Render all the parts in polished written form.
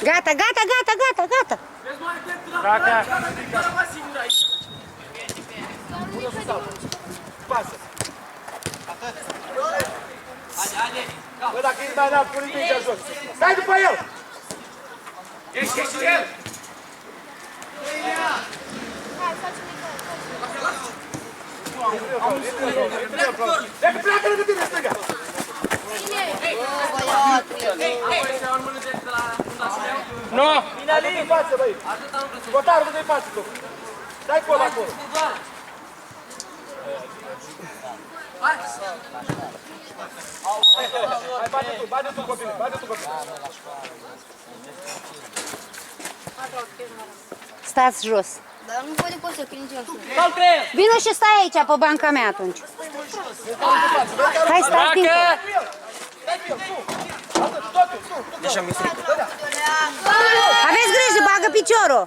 Gata, gata, gata, gata, gata. Draca. Pasă. Bă, dacă e mai înalt, pune-i mingea jos. Stai după el! Ești el! Dacă pleacă lângă tine, stânga! Nu! Adu-te în față, băi! Cotarul, du-te în față, tu! Stai col acolo! Hai, bate tu, copile, bate tu, copile! Stați jos. Dar nu poate poți să cringi în Vino și stai aici, pe banca mea atunci. Hai, stați din Aveți grijă, bagă piciorul.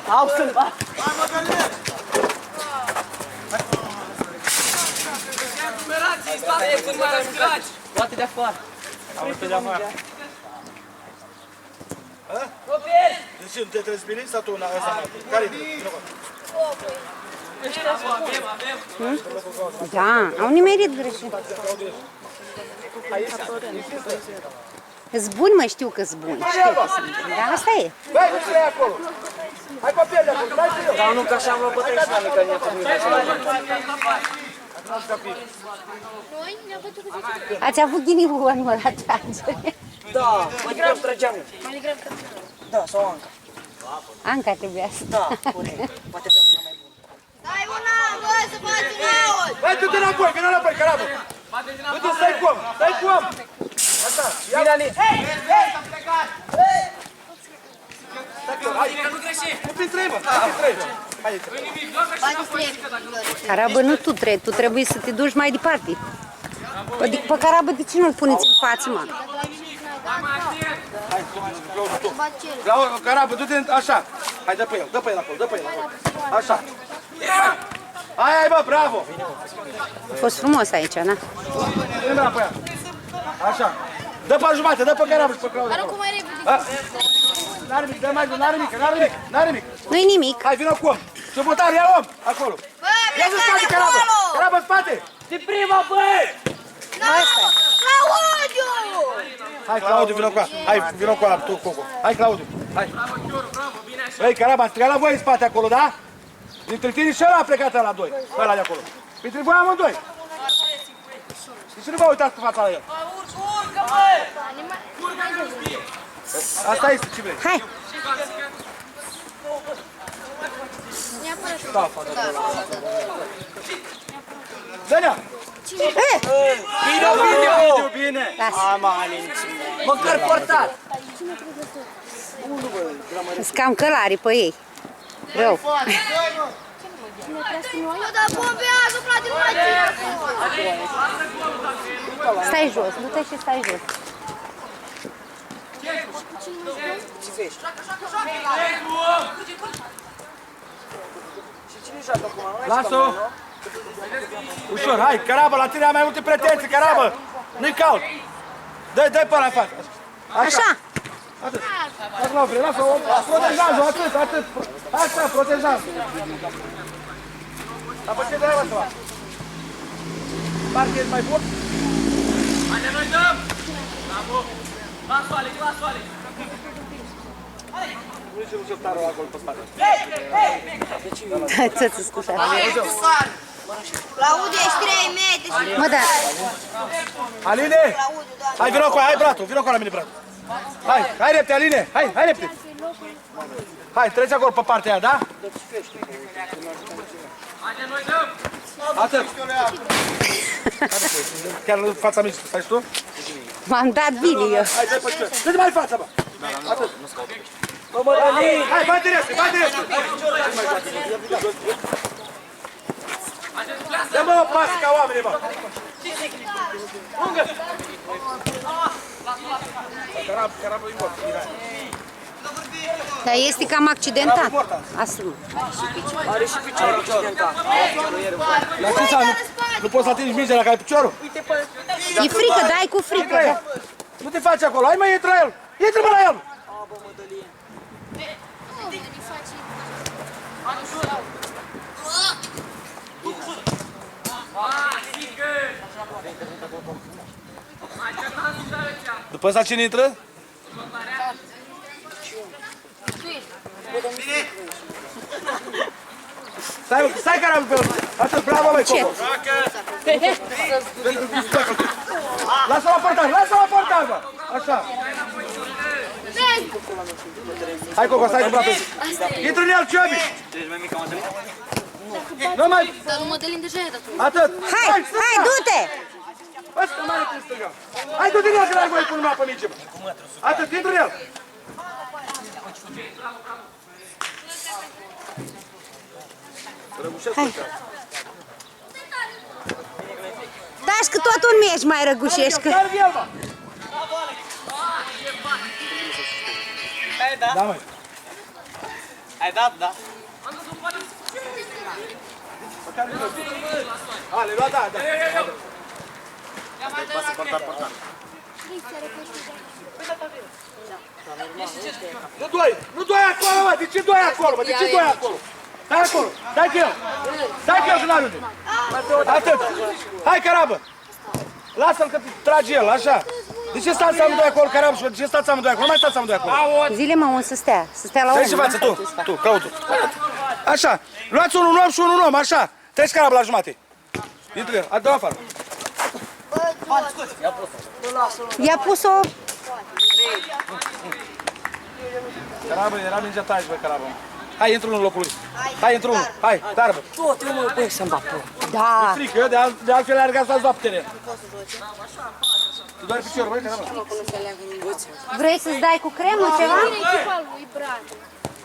Au să-l bat. Poate de afară. Deci nu te transmiri sau tu una ăsta? Care-i? Da, au nimerit greșit. Îs bun, mă, știu că-s bun. Știu că sunt bun, dar asta e. Băi, nu stai acolo! Hai pe pielea acolo, stai pe el! Dar nu că așa am luat bătrâni și n-am că ne-a făcut. Ați avut ghinivul în la tragere. Da, mai degrabă trageam. Da, sau Anca. Anca trebuia să... Da, corect. Poate avem una mai bună. Dai una, bă, să faci un aut! Băi, du-te înapoi, vină înapoi, carabă! Du-te, stai cu om, stai cu om! Asta, ia! Bine, Ali! Hei, s-a plecat! Nu greși! Nu printre ei, mă, nu printre ei! Bagi strep. Carabă, nu tu trebuie, tu trebuie să te duci mai departe. Pe carabă, de ce nu-l puneți în față, mă? Carabă, du-te așa! Hai, dă pe el, dă pe el acolo, dă pe el acolo! Așa! Hai, bă, bravo! A fost frumos aici, na? Vine mâna pe ea! Așa! Dă pe jumate, dă pe carabă și pe Claudiu! Aruncă mai repede. N-are nimic, dă mai, n-are nimic, n-are nimic, n-are nimic! Nu-i nimic. Hai, vină cu om! Subotar, ia om! Acolo! Bă, Ia în spate, plecați carabă! acolo! Carabă, în spate! Din prima, băi! Claudiu! Hai, Claudiu, vină cu ea! Hai, vină cu ea, tu, Coco! Hai, Claudiu! Hai! Băi, carabă, am strigat la voi în spate acolo, da? Dintre tine și ăla a plecat la doi, ăla de acolo. Dintre voi amândoi. Și nu vă uitați cu fața la el. Urcă, băi! Asta este ce vrei. Hai. Dă-ne-a! Bine, bine, bine! Lasă. Măcar portat! Sunt cam călari pe ei. Rău. Eu dau bombează, frate, nu mai ține acolo. Stai jos, du-te și stai jos. Ce vezi? Și cine joacă acum? Lasă-o! Ușor, hai, carabă, la tine am mai multe pretenții, carabă! Nu-i caut! Dă-i pe ăla în față! Așa. Atât! Lasă-mă, frate, lasă-o! Protejează-o, atât, atât! Asta, protejează! Dar pe ce treabă să fac? Parcă ești mai bun? Haide, noi dăm! Bravo! Las-o, Alex, las-o, Alex! Nu zice receptarul acolo pe spate. Ță-ți scușa. Claudiu, ești 3 metri. Mă, da. Aline! Hai, vină cu, hai, bratul, vină cu la mine, bratul. Hai, hai repede, Aline, hai, hai repede. Hai, treci acolo pe partea aia, da? Haide, noi dăm! Atât. Chiar în fața mea, stai și tu? M-am dat bine eu. Hai, dă-i pe ce. Dă-te mai în fața, bă. Atât. Bă, mă, Dani! Hai, bate repede, bate repede. Dă-mă o pasă ca oamenii, bă. Lungă! Carabă-i mort. Dar este cam accidentat. Asumă. Are și piciorul accidentat. La ce înseamnă? Nu poți să atingi mingea dacă ai piciorul? E frică, dai cu frică. Intră el. Da. Nu te faci acolo. Hai mă, intră el. Intră-mă la el. După asta cine intră? Stai care am pe el. Atât, bravo, băi, Coco. Lasă-o la portar, lasă-o la portar, bă. Așa. Hai, Coco, stai cu brațul. Intră în el, Ciobi. Nu mai... Dar nu Mădălin deja e dat. Atât. Hai, du-te! Ăsta mai are stânga. Hai, du-te în el, că n-ai voie cu numai pe mici. Atât, intră în el. Hai. Dași că tot un meci mai răgușești. Că... Dar el, bă. Ai dat? Da, măi. Ai dat, da. A, le lua, da, da. Nu doi acolo, mă, de ce doi acolo, mă, de ce doi acolo? Stai acolo, stai cu el, stai cu el că n-ajunge. Atât, hai Carabă, lasă-l că trage el, așa. De ce stați amândoi acolo, Carabă, de ce stați amândoi acolo, nu mai stați amândoi acolo. Zile-mă, unde să stea la Treci ce om. față, tu, caută. Așa, luați un om și un om, așa. Treci Carabă la jumate. Intră el, dă-o afară. I-a pus-o... Carabă, era mingea ta aici, băi, Carabă. Hai, intră unul în locul lui. Hai, intră unul. Hai, tarbă. Tot, eu mă băi să-mi bag pe Da. Frică, eu de altfel ar gata să va pe teren. Tu doar piciorul, băi, Carabă. Vrei să-ți dai cu cremă ceva? Echipa lui Brad.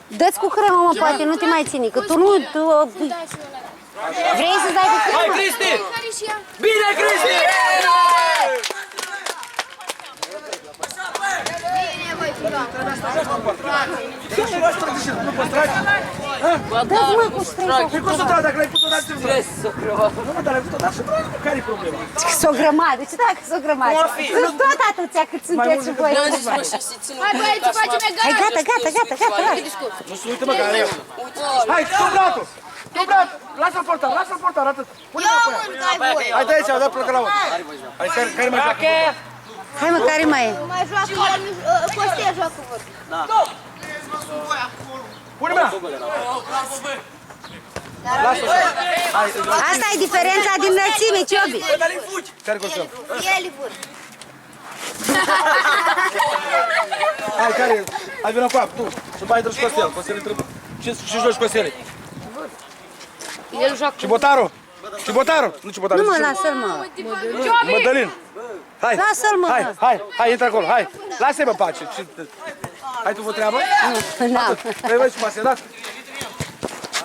Dă-ți cu cremă, mă, poate, nu te mai ține, că tu nu... Vrei să-ți dai cu cremă? Hai, Cristi! Care și ea? Bine, Cristi! Bine, voi, Fura. Nu poți trage? Dă-ți, mă, cu străi. Păi cum să tragi dacă l-ai putut dat ce vrei? Să creva. Nu, mă, dar l-ai putut dat și vrei? Care-i problema? S-o grămadă, ce dacă s-o grămadă? Sunt tot atâția cât sunteți și voi. Hai, băieți, facem egal. Hai, gata. Nu se uită, mă, care e. Hai, tu bratul! Tu bratul! Lasă-l portar, atât. Pune-mă Eu pe ea. mânt, ai voie. Hai de aici, dă plecă la urmă. Hai, care mai joacă? Hai, mă, care mai e? Mai joacă, Costea joacă vor. Pune mâna! Lasă-l. Hai, Asta e diferența din înălțime, Ciobi. care costel? El vor. Hai, care e? Hai, vină cu apă, tu. Și bai drăși costel, costelii trebuie. Și joci costelii. El joacă. Cibotaru! Cibotaru! Nu Cibotaru. Nu, mă, lasă-l, mă. Mădălin! Hai! Lasă-l, mă. Hai, intră acolo, hai! Lasă-i, mă, pace! Hai tu vă treabă? N-am. Vrei voi și m-ați dat?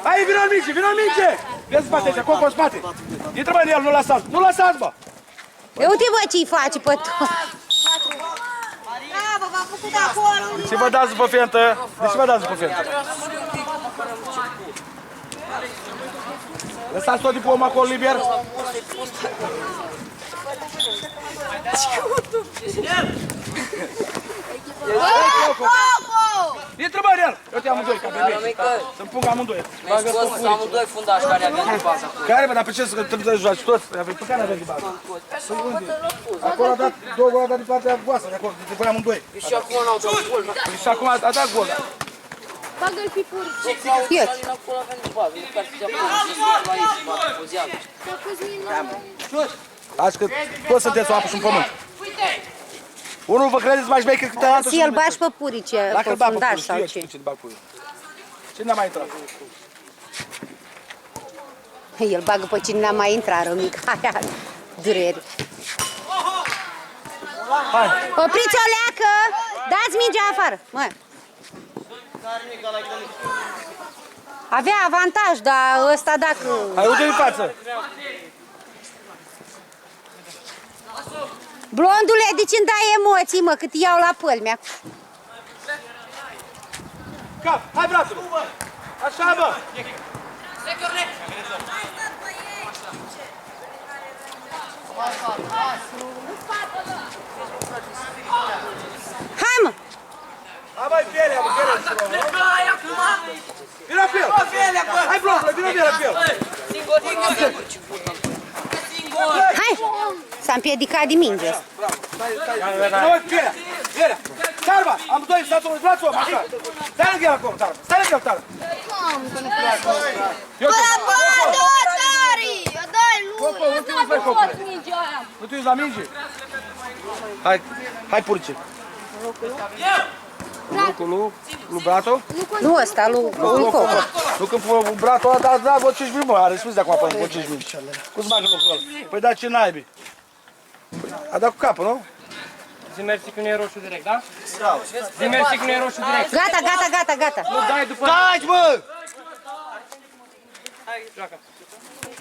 Hai, vină în minge! Vezi spate aici, Coco în spate! Intră-mă în el, nu lăsați! Nu lăsați, bă! Uite, bă, ce-i face pe tot. Bravo, v-am făcut de acolo. De ce vă dați după fentă? De ce vă dați după fentă? Lăsați tot tipul om acolo liber. Intră-mă în el! Eu te amândoi, ca bebe. Să-mi pung amândoi. Mi-ai scos amândoi fundași care aveam de bază acolo. Care, bă, dar pe ce trebuie să joaci toți? Pe care aveți de bază? Acolo a dat, două gol a dat din partea voastră, de acolo, de voi amândoi. Și acum n-au dat gol. Și acum a dat gol. Bagă-l pe puri. Eu. Acolo avem de bază. Nu care făcea acolo și să aici, bate poziat. Azi că toți sunteți o apă și un pământ. Unul vă credeți mai șmecher câte altul Și el bași pe purice, Dacă pe îl bag pe fundaș pui, sau știu eu ce. ce bag pui. Cine n-a mai intrat? El bagă pe cine n-a mai intrat, rămic. Aia, durere. Hai! Opriți-o, leacă! Dați mingea afară, mă. Avea avantaj, dar ăsta dacă... Hai, uite-i în față! Blondule, de ce-mi dai emoții, mă, cât iau la pălmea? Cap! Hai, brațul! Așa, bă! Hai, mă! Hai, băi, pielea, bă, pielea. Vino pe el! Hai, blocule, vino pe el! Hai! S-a împiedicat de minge. Vino, pielea! Pielea! Tarba! Amândoi stați în brațul om, așa! Stai lângă el acolo, Tarba! Stai lângă el, Tarba! Coco, nu te uiți, băi, cocule! Nu te uiți la minge? Hai, purice! Lu bratul? Nu ăsta, lui Coco. Nu când bratul ăla, da, vă 5 mă, are spus de acum până, vă 5 Cum se bagă lucrul ăla? Păi da, ce naibii? A dat cu capul, nu? Zi mersi că nu e roșu direct, da? Zi mersi că nu e roșu direct. Gata. Nu dai după... Taci, mă! Hai, joacă.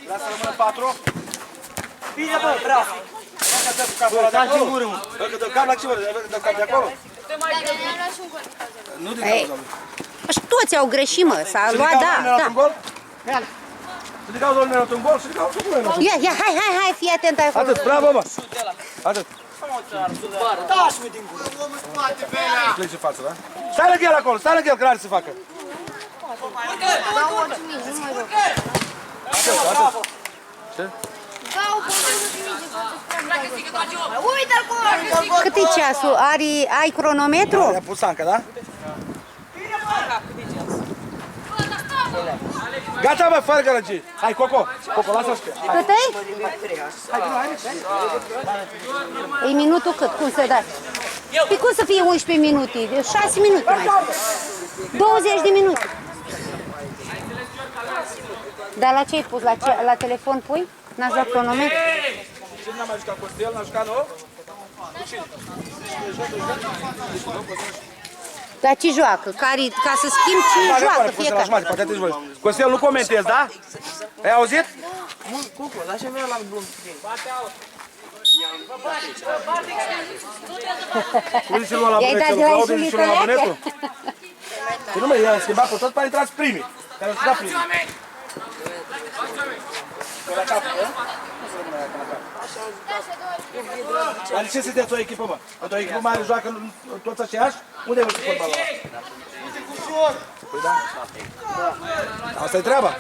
Lasă rămână 4. Bine, bă, bravo. Taci în gură, mă. Că dă cap la ce, mă? Dă cap de acolo? Nu din cauza lui. Și toți au greșit, mă. S-a luat, da. Și din cauza lui ne-a luat un gol și din cauza lui ne-a luat un gol. Ia, hai, fii atent acolo. Atât, bravo, mă. Atât. Taci-mă din gură. Pleci în față, da? Stai lângă el acolo, stai lângă el, că n-are să facă. Atât. Ce? Uite-l acolo! Cât e ceasul? Ai cronometru? I-a pus Anca, da? Gata, mă, fără gălăgie. Hai, Coco, lasă-l scrie. Cât e? E minutul cât? Cum să dați? Păi cum să fie 11 minute? 6 minute mai. 20 de minute. Dar la ce ai pus? La telefon pui? N-ați luat cronometru? Cine n-a mai jucat Costel? N-a jucat, nu? Dar ce joacă? Ca să schimb ce joacă fiecare. Poate atunci voi. Costel, nu comentezi, da? Ai auzit? Cucu, dar ce vreau la blum? I-ai dat de la insulită leacă? Păi nu, mă, i-am schimbat pe tot pentru intrați primii. Care au jucat primii. La capul, nu? Dar de ce sunteți o echipă, mă? O echipă mare joacă toți aceiași? Unde vă fotbalul ăla? Păi da. Asta e treaba.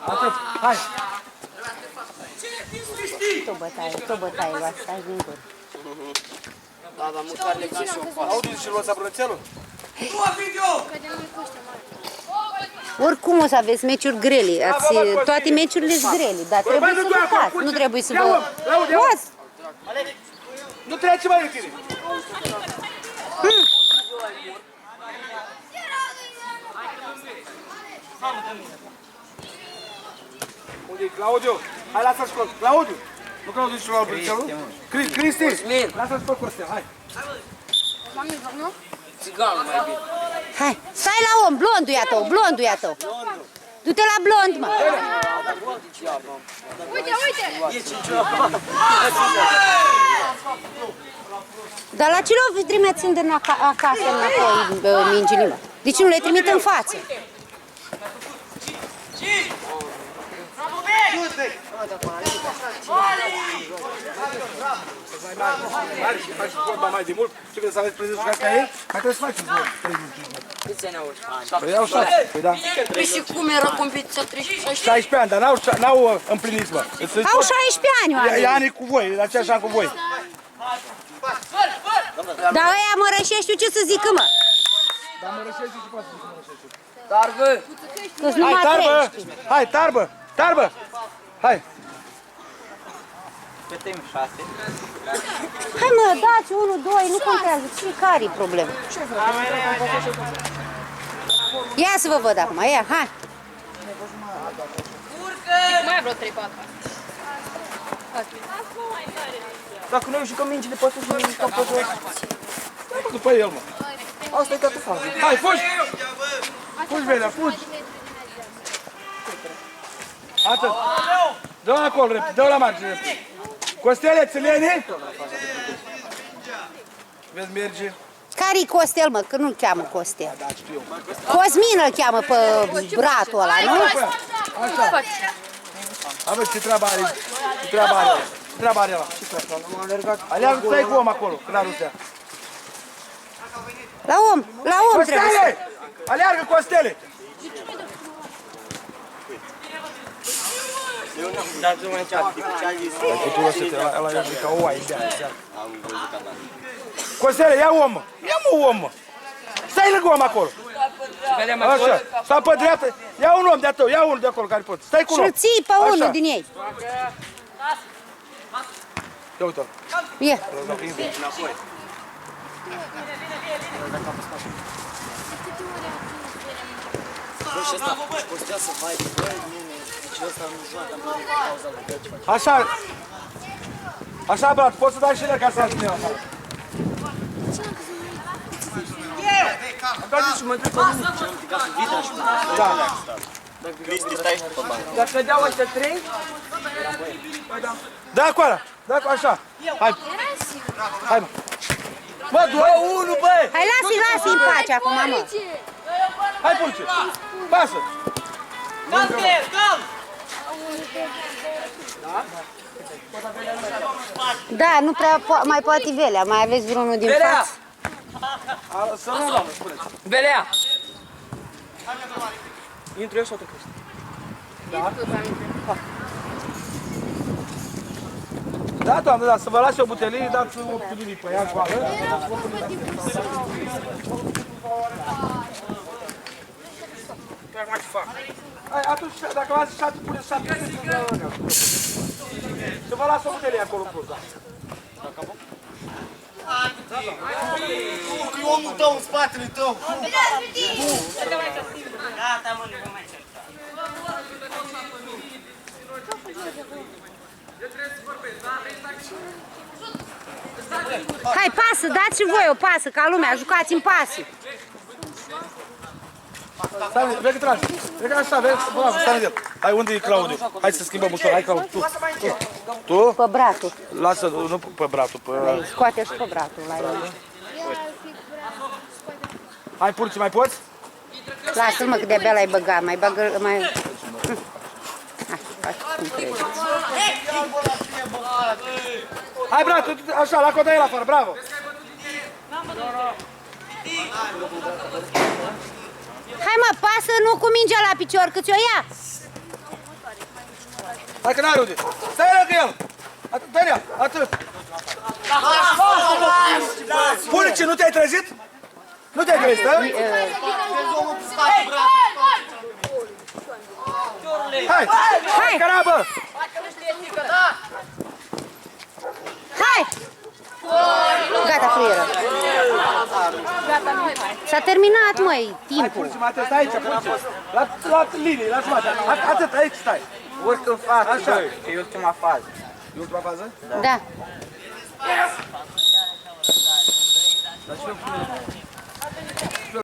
Atât, hai. Tot bătaie, luați, stai din gură. Da, dar mâncare ca și o Auzi și luați brățelul? Oricum o să aveți meciuri grele, toate meciurile sunt grele, dar trebuie să jucați, nu trebuie să vă... Luați! Nu trece mai de tine! Unde e Claudiu? Hai, lasă-l scot! Claudiu! Nu Claudiu și la brățelul? Cristi! Lasă-l scot Costel, hai! Țiganul mai bine. Hai, stai la om, blondul e a tău, Du-te la blond, mă! Uite! E cincioa. Dar la ce l-o trimiți acasă înapoi mingile, mă? De ce nu le trimit în față? Faci vorba mai de mult, știi că să aveți prezență ca asta ei? Mai trebuie să faceți voi 35. Câți ani au? Păi au 6, păi da. Păi și cum era competiția 36? 16 ani, dar n-au împlinit, mă. Au 16 ani, E oameni! ani cu voi, aceeași an cu voi. Dar ăia mărășeștiu ce să zică, mă? Dar mă rășești și poate să mă rășești. Tarbă! Că-s Hai, numai tarbă! 13. Hai, tarbă! Hai! Cât timp? 6? Hai, mă, dați 1, 2, nu contează. Care-i problema? Ia să vă văd acum, ia, hai! Mai vreo 3-4. Dacă noi jucăm mingile, poate să ne jucăm pe jos. După el, mă. Asta e toată faza. Hai, fugi! Fugi, Velea, fugi! Atât! Dă-o acolo, repede, dă-o la margine, repede. Costele, țelene? Vezi, merge? Care-i Costel, mă? Că nu-l cheamă Costel. Da, știu eu. Cosmin îl cheamă pe bratul ăla, nu? Așa. Aveți ce treabă are? treaba are ăla? Ce treaba are ăla? Aleargă, stai cu om acolo, când arunțea. La om trebuie să... Costele! Aleargă, Costele! Dați-o mai cealaltă. Ăla e ca o oaie de aia. Costele, ia om, mă! Ia-mă om, mă! Stai lângă om acolo! Vedem acolo. Așa, sau pe dreapta. Ia un om de-a tău, ia unul de acolo care poți. Stai cu un om. Și-l ții pe unul din ei. Ia uite-l. Ia. Așa. Așa, brat, poți să dai și ele ca să ajung eu afară. Da. Dacă dau ăștia 3, Da, acolo. Da, așa. Hai. Hai, mă. Bă, 2-1, bă! Hai, lasă-i în pace acum, mă. Hai, Pulce. Pasă. Da, nu prea mai poate Velea. Mai aveți vreunul din Velea! față? Să nu, doamnă, spuneți. Velea! Intru eu sau tu crezi? Da, doamnă, da, să vă las eu butelie, dați 8 cu nimic pe ea cu ală. Hai, atunci, dacă v-ați 6, puneți 7. Să vă las o butelie acolo în plus, da. E omul tău în spatele tău. Hai, pasă, dați și voi o pasă, ca lumea, jucați în pasă. Stai, vezi că tragi. Vezi că așa, vezi, bravo, stai de el. Hai, unde e Claudiu? Hai să schimbăm ușor, hai Claudiu, tu. Tu? Pe bratul. Lasă, nu pe bratul, pe... Scoate și pe bratul la el. Hai, Pulci, mai poți? Lasă-l, mă, că de-abia l-ai băgat, mai bagă, mai... Hai, faci cum crezi. Hai, bratul, așa, la coda el afară, bravo. Hai, mă, pasă, nu cu mingea la picior, că ți-o ia. Hai că n-are unde. Stai lângă el. Atât, dă-i el, atât. Pulci, nu te-ai trezit? Nu te-ai trezit, da? Hai! Hai, carabă! Hai! Gata, fluieră. S-a terminat, măi, timpul. Pulci, Matei, stai aici, Pulci. La linie, la jumătate. Atât, aici stai. Urc în față, Așa. e ultima fază. E ultima fază? Da. Dar cine